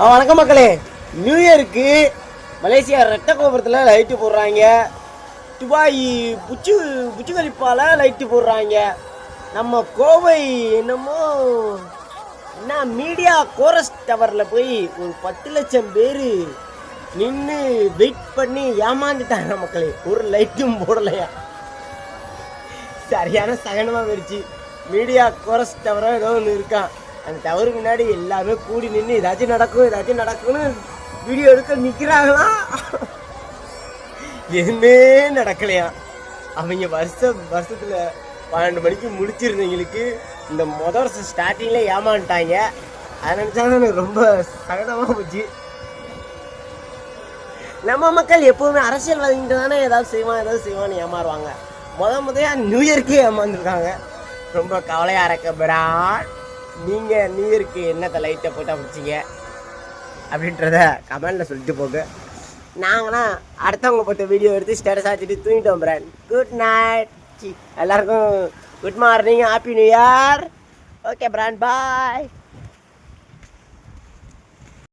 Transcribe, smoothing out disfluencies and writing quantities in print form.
வணக்கம் மக்களே. நியூ இயருக்கு மலேசியா ரெட்ட கோபுரத்தில் லைட்டு போடுறாங்க. துபாய் புச்சு கலிப்பால லைட்டு போடுறாங்க. நம்ம கோவை என்னமோ என்ன மீடியா கோரஸ் டவரில் போய் ஒரு 10 லட்சம் பேர் நின்று வெயிட் பண்ணி ஏமாந்துட்டாங்க மக்களே. ஒரு லைட்டும் போடலையா. சரியான சகனமாக போயிடுச்சு. மீடியா கோரஸ் டவரோ ஏதோ ஒன்று இருக்கான். அந்த டவருக்கு முன்னாடி எல்லாமே கூடி நின்று ஏதாச்சும் நடக்கும்னு வீடியோ எடுக்க நிற்கிறாங்களா. எதுவுமே நடக்கலையா. அவங்க வருஷத்தில் 12 மணிக்கு முடிச்சிருந்தவங்களுக்கு இந்த வருஷம் ஸ்டார்டிங்கில் ஏமாந்துட்டாங்க. அதை நினச்சாலும் எனக்கு ரொம்ப சகனமாக போச்சு. நம்ம மக்கள் எப்போவுமே அரசியல்வாதிகிட்ட தானே ஏதாவது செய்வான்னு ஏமாறுவாங்க. முதல்ல நியூ இயர்க்கே ஏமாந்துருக்காங்க. ரொம்ப கவலையாக இருக்க பிரான். நீங்கள் நியூ இயருக்கு என்னத்தை லைட்டை போட்டால் பிடிச்சிங்க அப்படின்றத கமெண்டில் சொல்லிட்டு போங்க. நாங்களாம் அடுத்தவங்க போட்ட வீடியோ எடுத்து ஸ்டேட்டஸ் ஆச்சுட்டு தூங்கிட்டோம் பிரான். Good night. எல்லாருக்கும் good morning, happy new year. Okay பிரான், பாய்.